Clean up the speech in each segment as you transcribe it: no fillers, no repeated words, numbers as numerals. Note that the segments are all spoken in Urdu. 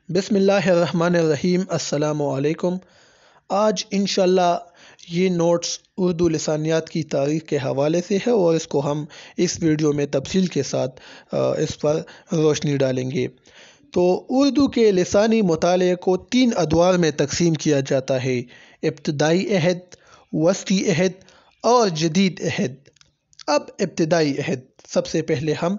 بسم اللہ الرحمن الرحیم۔ السلام علیکم۔ آج انشاءاللہ یہ نوٹس اردو لسانیات کی تاریخ کے حوالے سے ہے اور اس کو ہم اس ویڈیو میں تفصیل کے ساتھ اس پر روشنی ڈالیں گے۔ تو اردو کے لسانی مطالعے کو 3 ادوار میں تقسیم کیا جاتا ہے: ابتدائی عہد، وسطی عہد اور جدید عہد۔ اب ابتدائی عہد سب سے پہلے ہم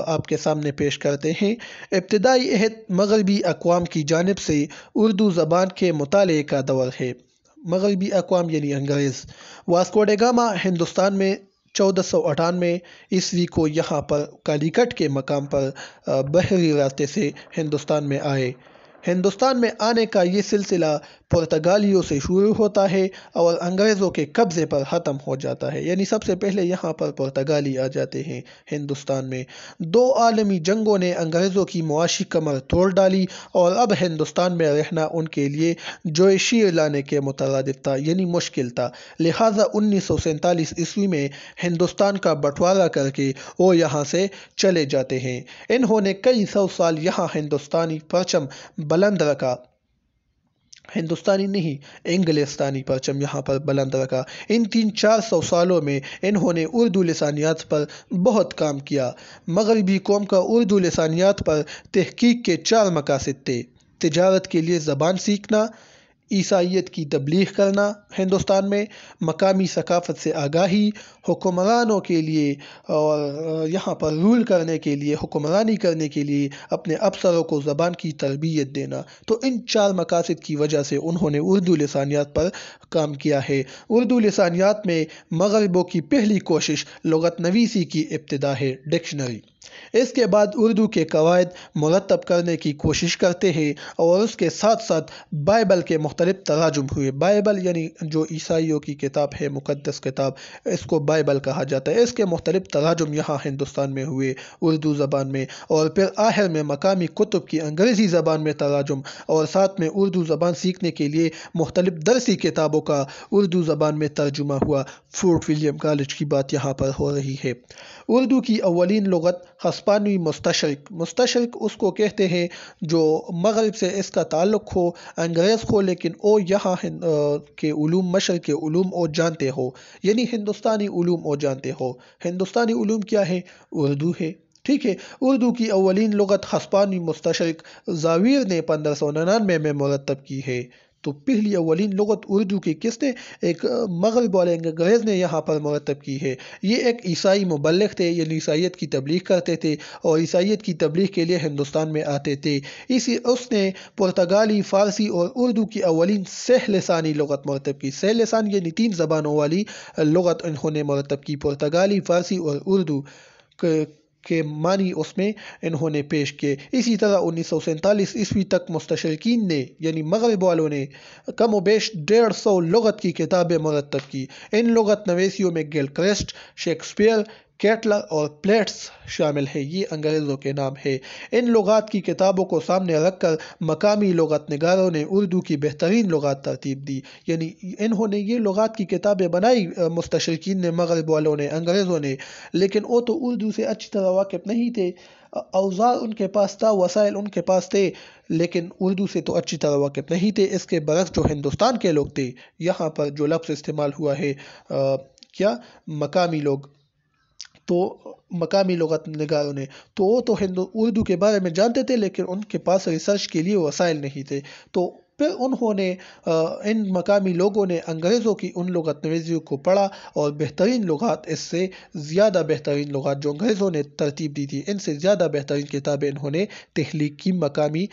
آپ کے سامنے پیش کرتے ہیں۔ ابتدائی عہد مغربی اقوام کی جانب سے اردو زبان کے مطالعے کا دور ہے۔ مغربی اقوام یعنی انگریز۔ واسکو ڈے گاما ہندوستان میں 1498 کو یہاں پر کالیکٹ کے مقام پر بحری راستے سے ہندوستان میں آئے۔ ہندوستان میں آنے کا یہ سلسلہ پرتگالیوں سے شروع ہوتا ہے اور انگریزوں کے قبضے پر ختم ہو جاتا ہے، یعنی سب سے پہلے یہاں پر پرتگالی آ جاتے ہیں ہندوستان میں۔ 2 عالمی جنگوں نے انگریزوں کی معاشی کمر توڑ ڈالی اور اب ہندوستان میں رہنا ان کے لیے جوئے شیر لانے کے مترادف تھا، یعنی مشکل تھا۔ لہٰذا 1947 میں ہندوستان کا بٹوارہ کر کے وہ یہاں سے چلے جاتے ہیں۔ انہوں نے کئی 100 سال یہاں ہندوستانی پرچم بلند رکھا، ہندوستانی نہیں انگلستانی پرچم یہاں پر بلند رکھا۔ ان 300-400 سالوں میں انہوں نے اردو لسانیات پر بہت کام کیا۔ مغربی قوم کا اردو لسانیات پر تحقیق کے 4 مقاصد تھے: تجارت کے لیے زبان سیکھنا، عیسائیت کی تبلیغ کرنا ہندوستان میں، مقامی ثقافت سے آگاہی، حکمرانوں کے لیے اور یہاں پر رول کرنے کے لیے، حکمرانی کرنے کے لیے اپنے افسروں کو زبان کی تربیت دینا۔ تو ان 4 مقاصد کی وجہ سے انہوں نے اردو لسانیات پر کام کیا ہے۔ اردو لسانیات میں مغربوں کی پہلی کوشش لغت نویسی کی ابتدا ہے، ڈکشنری۔ اس کے بعد اردو کے قواعد مرتب کرنے کی کوشش کرتے ہیں اور اس کے ساتھ ساتھ بائبل کے مختلف تراجم ہوئے۔ بائبل یعنی جو عیسائیوں کی کتاب ہے، مقدس کتاب، اس کو بائبل کہا جاتا ہے۔ اس کے مختلف تراجم یہاں ہندوستان میں ہوئے اردو زبان میں، اور پھر آخر میں مقامی کتب کی انگریزی زبان میں تراجم، اور ساتھ میں اردو زبان سیکھنے کے لیے مختلف درسی کتابوں کا اردو زبان میں ترجمہ ہوا۔ فورٹ ولیم کالج کی بات یہاں پر ہو رہی ہے۔ اردو کی اولین لغت ہسپانوی مستشرق۔ مستشرق اس کو کہتے ہیں جو مغرب سے اس کا تعلق ہو، انگریز ہو، لیکن او یہاں کے علوم، مشرق کے علوم او جانتے ہو، یعنی ہندوستانی علوم او جانتے ہو۔ ہندوستانی علوم کیا ہے؟ اردو ہے، ٹھیک ہے۔ اردو کی اولین لغت ہسپانوی مستشرق زاویئر نے 1599 میں مرتب کی ہے۔ تو پہلی اولین لغت اردو کی کس نے؟ ایک مغرب والے انگریز نے یہاں پر مرتب کی ہے۔ یہ ایک عیسائی مبلغ تھے، یعنی عیسائیت کی تبلیغ کرتے تھے اور عیسائیت کی تبلیغ کے لیے ہندوستان میں آتے تھے۔ اس نے پرتگالی، فارسی اور اردو کی اولین سہ لسانی لغت مرتب کی۔ سہ لسان یعنی 3 زبانوں والی لغت انہوں نے مرتب کی، پرتگالی، فارسی اور اردو کے معنی اس میں انہوں نے پیش کیے۔ اسی طرح 1947 تک مستشرقین نے یعنی مغرب والوں نے کم و بیش 150 لغت کی کتابیں مرتب کی۔ ان لغت نویسیوں میں گلکرسٹ، شیکسپیئر، کیٹلر اور پلیٹس شامل ہیں۔ یہ انگریزوں کے نام ہے۔ ان لغات کی کتابوں کو سامنے رکھ کر مقامی لغت نگاروں نے اردو کی بہترین لغات ترتیب دی، یعنی انہوں نے یہ لغات کی کتابیں بنائی، مستشرقین نے، مغرب والوں نے، انگریزوں نے، لیکن وہ تو اردو سے اچھی طرح واقف نہیں تھے۔ اوزار ان کے پاس تھا، وسائل ان کے پاس تھے، لیکن اردو سے تو اچھی طرح واقف نہیں تھے۔ اس کے برعکس جو ہندوستان کے لوگ تھے، یہاں پر جو لفظ استعمال ہوا ہے کیا؟ مقامی لوگ، تو مقامی لغت نگاروں نے، تو وہ تو اردو کے بارے میں جانتے تھے، لیکن ان کے پاس ریسرچ کے لیے وسائل نہیں تھے۔ تو پھر انہوں نے ان مقامی لوگوں نے انگریزوں کی ان لغت نویسیوں کو پڑھا اور بہترین لغات، اس سے زیادہ بہترین لغات جو انگریزوں نے ترتیب دی تھی، ان سے زیادہ بہترین کتابیں انہوں نے تخلیق کی مقامی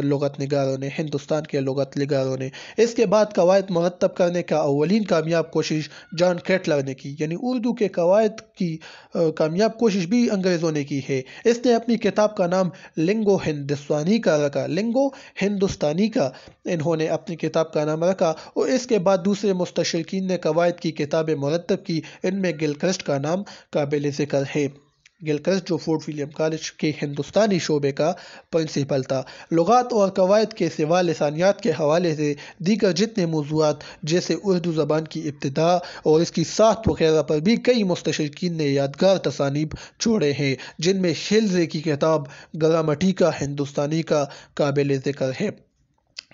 لغت نگاروں نے، ہندوستان کے لغت نگاروں نے۔ اس کے بعد قواعد مرتب کرنے کا اولین کامیاب کوشش جان کیٹلر نے کی، یعنی اردو کے قواعد کی کامیاب کوشش بھی انگریزوں نے کی ہے۔ اس نے اپنی کتاب کا نام لنگو ہندوستانی کا رکھا، لنگو ہندوستانی کا انہوں نے اپنی کتاب کا نام رکھا، اور اس کے بعد دوسرے مستشرقین نے قواعد کی کتابیں مرتب کی، ان میں گلکرسٹ کا نام قابل ذکر ہے۔ گلکرسٹ جو فورٹ ولیم کالج کے ہندوستانی شعبے کا پرنسپل تھا۔ لغات اور قواعد کے سوا لسانیات کے حوالے سے دیگر جتنے موضوعات جیسے اردو زبان کی ابتدا اور اس کی ساخت وغیرہ پر بھی کئی مستشرقین نے یادگار تصانیف چھوڑے ہیں، جن میں شیلزے کی کتاب گرامیٹیکا ہندوستانی کا قابل ذکر ہے۔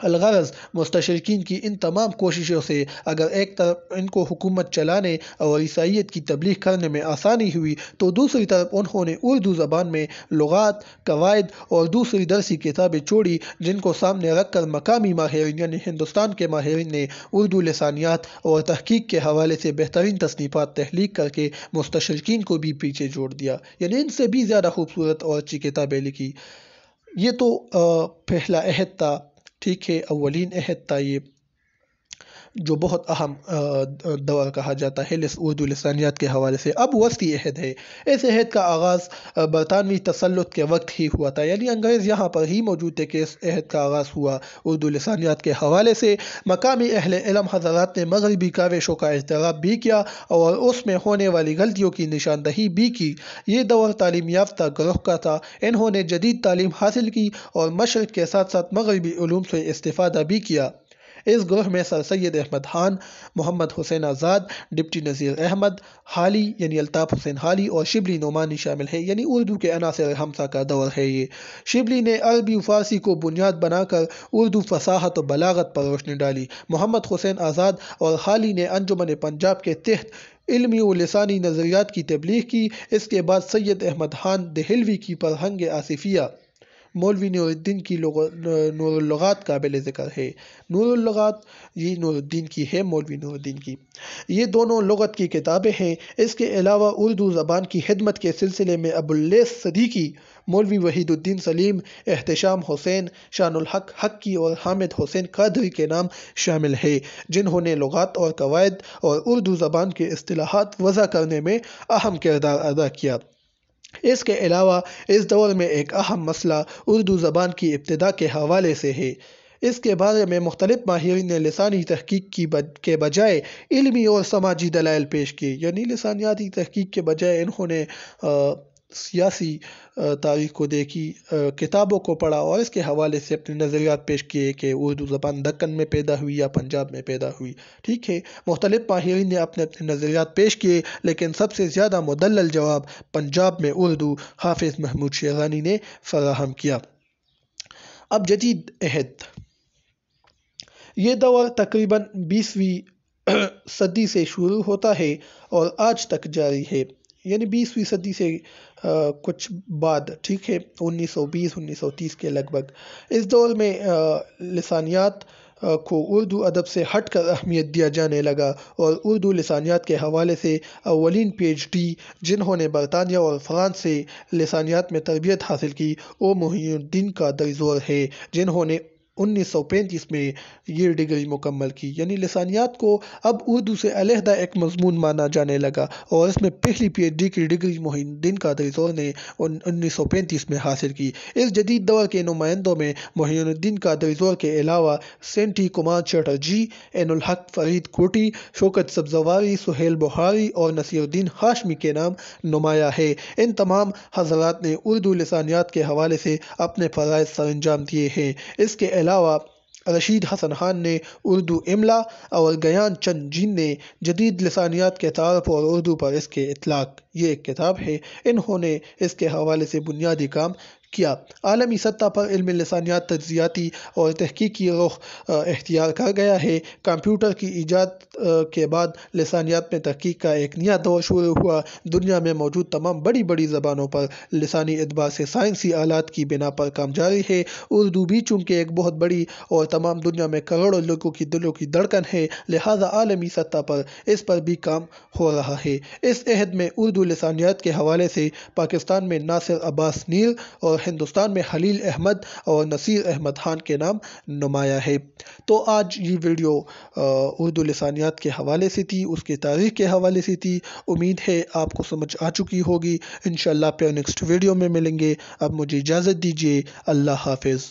الغرض مستشرقین کی ان تمام کوششوں سے اگر ایک طرف ان کو حکومت چلانے اور عیسائیت کی تبلیغ کرنے میں آسانی ہوئی، تو دوسری طرف انہوں نے اردو زبان میں لغات، قواعد اور دوسری درسی کتابیں چھوڑی، جن کو سامنے رکھ کر مقامی ماہرین یعنی ہندوستان کے ماہرین نے اردو لسانیات اور تحقیق کے حوالے سے بہترین تصنیفات تخلیق کر کے مستشرقین کو بھی پیچھے چھوڑ دیا، یعنی ان سے بھی زیادہ خوبصورت اور اچھی کتابیں لکھی۔ یہ تو پہلا عہد تھا، ٹھیک ہے، اولین عہد تھا یہ، جو بہت اہم دور کہا جاتا ہے اردو لسانیات کے حوالے سے۔ اب وسطی عہد ہے۔ اس عہد کا آغاز برطانوی تسلط کے وقت ہی ہوا تھا، یعنی انگریز یہاں پر ہی موجود تھے کہ اس عہد کا آغاز ہوا اردو لسانیات کے حوالے سے۔ مقامی اہل علم حضرات نے مغربی کاوشوں کا اعتراف بھی کیا اور اس میں ہونے والی غلطیوں کی نشاندہی بھی کی۔ یہ دور تعلیم یافتہ گروہ کا تھا، انہوں نے جدید تعلیم حاصل کی اور مشرق کے ساتھ ساتھ مغربی علوم سے استفادہ بھی کیا۔ اس گروہ میں سر سید احمد خان، محمد حسین آزاد، ڈپٹی نذیر احمد، حالی یعنی الطاف حسین حالی اور شبلی نعمانی شامل ہیں، یعنی اردو کے عناصر خمسہ کا دور ہے یہ۔ شبلی نے عربی و فارسی کو بنیاد بنا کر اردو فصاحت و بلاغت پر روشنی ڈالی۔ محمد حسین آزاد اور حالی نے انجمن پنجاب کے تحت علمی و لسانی نظریات کی تبلیغ کی۔ اس کے بعد سید احمد خان دہلوی کی فرہنگ آصفیہ، مولوی نور الدین کی نور اللغات قابل ذکر ہے۔ نور اللغات یہ نور الدین کی ہے، مولوی نور الدین کی۔ یہ دونوں لغت کی کتابیں ہیں۔ اس کے علاوہ اردو زبان کی خدمت کے سلسلے میں ابواللیث صدیقی، مولوی وحید الدین سلیم، احتشام حسین، شان الحق حقی اور حامد حسین قادری کے نام شامل ہیں، جنہوں نے لغات اور قواعد اور اردو زبان کے اصطلاحات وضع کرنے میں اہم کردار ادا کیا۔ اس کے علاوہ اس دور میں ایک اہم مسئلہ اردو زبان کی ابتدا کے حوالے سے ہے۔ اس کے بارے میں مختلف ماہرین نے لسانی تحقیق کے بجائے علمی اور سماجی دلائل پیش کیے، یعنی لسانیاتی تحقیق کے بجائے انہوں نے سیاسی تاریخ کو دیکھی، کتابوں کو پڑھا اور اس کے حوالے سے اپنے نظریات پیش کیے کہ اردو زبان دکن میں پیدا ہوئی یا پنجاب میں پیدا ہوئی، ٹھیک ہے۔ مختلف ماہرین نے اپنے نظریات پیش کیے، لیکن سب سے زیادہ مدلل جواب پنجاب میں اردو حافظ محمود شیرانی نے فراہم کیا۔ اب جدید عہد، یہ دور تقریباً 20ویں صدی سے شروع ہوتا ہے اور آج تک جاری ہے، یعنی 20ویں صدی سے کچھ بعد، ٹھیک ہے، 1920-1930 کے لگ بھگ۔ اس دور میں لسانیات کو اردو ادب سے ہٹ کر اہمیت دیا جانے لگا اور اردو لسانیات کے حوالے سے اولین پی ایچ ڈی جنہوں نے برطانیہ اور فرانس سے لسانیات میں تربیت حاصل کی، وہ محی الدین قادری زور ہے، جنہوں نے 1935 میں یہ ڈگری مکمل کی، یعنی لسانیات کو اب اردو سے علیحدہ ایک مضمون مانا جانے لگا اور اس میں پہلی پی ایچ ڈی کی ڈگری محی الدین قادری زور نے 1935 میں حاصل کی۔ اس جدید دور کے نمائندوں میں محی الدین قادری زور کے علاوہ سینٹی کمار چٹرجی، عین الحق فرید کوٹی، شوکت سبزواری، سہیل بخاری اور نصیر الدین ہاشمی کے نام نمایاں ہے۔ ان تمام حضرات نے اردو لسانیات کے حوالے سے اپنے فرائض سر انجام دیے ہیں۔ اس کے علاوہ رشید حسن خان نے اردو املا اور گیان چند جین نے جدید لسانیات کے تعارف اور اردو پر اس کے اطلاق، یہ ایک کتاب ہے، انہوں نے اس کے حوالے سے بنیادی کام کیا۔ عالمی سطح پر علم لسانیات تجزیاتی اور تحقیقی رخ اختیار کر گیا ہے۔ کمپیوٹر کی ایجاد کے بعد لسانیات میں تحقیق کا ایک نیا دور شروع ہوا۔ دنیا میں موجود تمام بڑی بڑی زبانوں پر لسانی اعتبار سے سائنسی آلات کی بنا پر کام جاری ہے۔ اردو بھی چونکہ ایک بہت بڑی اور تمام دنیا میں کروڑوں لوگوں کی دلوں کی دھڑکن ہے، لہٰذا عالمی سطح پر اس پر بھی کام ہو رہا ہے۔ اس عہد میں اردو لسانیات کے حوالے سے پاکستان میں ناصر عباس نیر اور ہندوستان میں خلیل احمد اور نصیر احمد خان کے نام نمایاں ہے۔ تو آج یہ ویڈیو اردو لسانیات کے حوالے سے تھی، اس کی تاریخ کے حوالے سے تھی۔ امید ہے آپ کو سمجھ آ چکی ہوگی۔ انشاءاللہ پھر نیکسٹ ویڈیو میں ملیں گے۔ اب مجھے اجازت دیجیے، اللہ حافظ۔